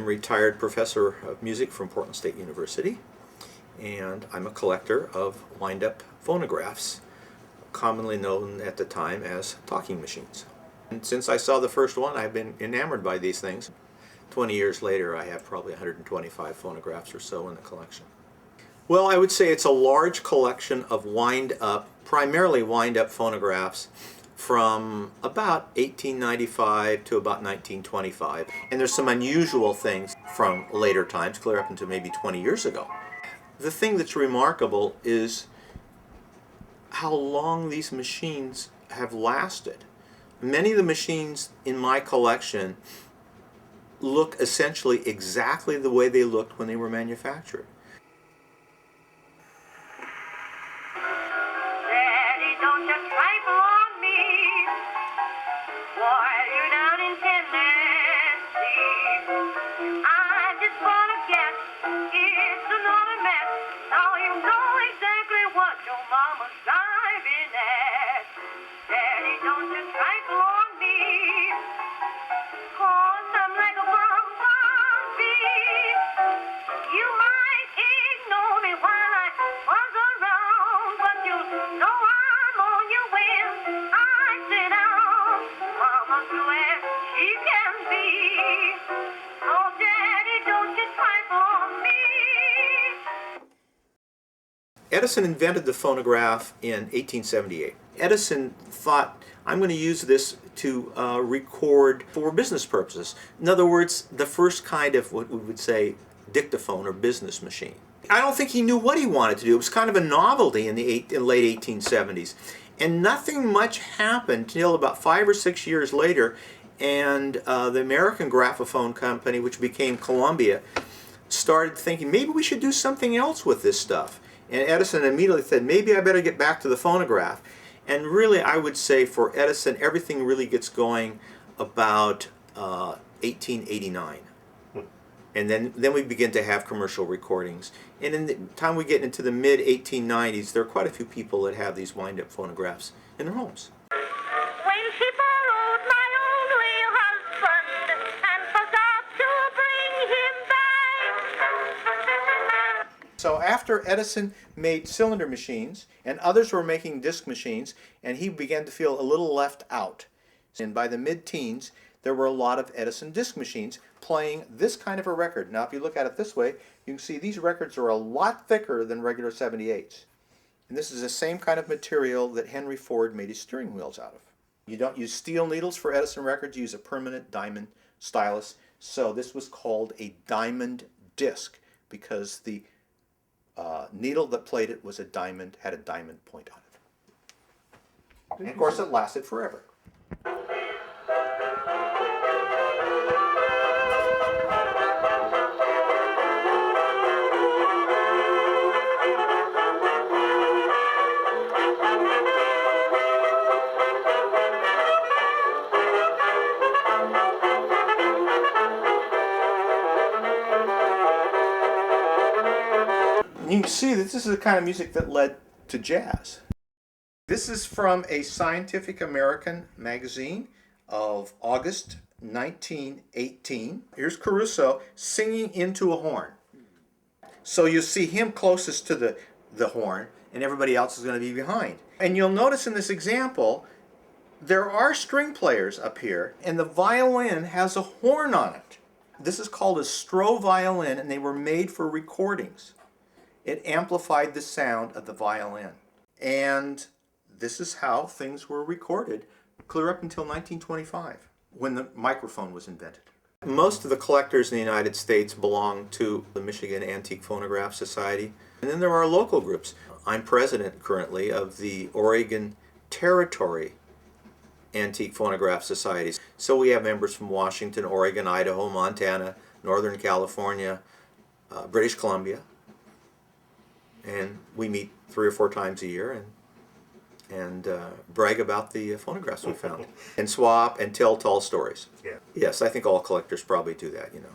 retired professor of music from Portland State University, and I'm a collector of wind-up phonographs, commonly known at the time as talking machines. And since I saw the first one, I've been enamored by these things. 20 years later, I have probably 125 phonographs or so in the collection. Well, I would say it's a large collection of wind-up, primarily wind-up phonographs from about 1895 to about 1925. And there's some unusual things from later times, clear up into maybe 20 years ago. The thing that's remarkable is how long these machines have lasted. Many of the machines in my collection look essentially exactly the way they looked when they were manufactured. Daddy, don't you trifle on me while you're down in Tennessee. I just wanna guess it's another mess. Now you know exactly what your mama's driving at. Daddy, don't you trifle on me, 'cause I'm like a bumblebee. You might ignore me while I was around, but you know I'm on your whim. I sit down, mama's blue as she can be. Oh, Daddy, don't you trifle on me. Edison invented the phonograph in 1878. Edison thought, I'm going to use this to record for business purposes. In other words, the first kind of what we would say dictaphone or business machine. I don't think he knew what he wanted to do. It was kind of a novelty in the late 1870s. And nothing much happened until about 5 or 6 years later, and the American Graphophone Company, which became Columbia, started thinking, maybe we should do something else with this stuff. And Edison immediately said, maybe I better get back to the phonograph. And really, I would say for Edison, everything really gets going about 1889. And then we begin to have commercial recordings. And in the time we get into the mid-1890s, there are quite a few people that have these wind-up phonographs in their homes. When she borrowed my only husband and forgot to bring him back. So after Edison made cylinder machines, and others were making disc machines, and he began to feel a little left out. And by the mid-teens, there were a lot of Edison disc machines playing this kind of a record. Now, if you look at it this way, you can see these records are a lot thicker than regular 78s. And this is the same kind of material that Henry Ford made his steering wheels out of. You don't use steel needles for Edison records, you use a permanent diamond stylus. So this was called a diamond disc because the needle that played it was had a diamond point on it. And of course it lasted forever. You can see that this is the kind of music that led to jazz. This is from a Scientific American magazine of August 1918. Here's Caruso singing into a horn. So you see him closest to the horn, and everybody else is going to be behind. And you'll notice in this example, there are string players up here, and the violin has a horn on it. This is called a Stroh violin, and they were made for recordings. It amplified the sound of the violin. And this is how things were recorded clear up until 1925, when the microphone was invented. Most of the collectors in the United States belong to the Michigan Antique Phonograph Society. And then there are local groups. I'm president currently of the Oregon Territory Antique Phonograph Societies. So we have members from Washington, Oregon, Idaho, Montana, Northern California, British Columbia. And we meet 3 or 4 times a year and brag about the phonographs we found and swap and tell tall stories. Yeah. Yes, I think all collectors probably do that, you know.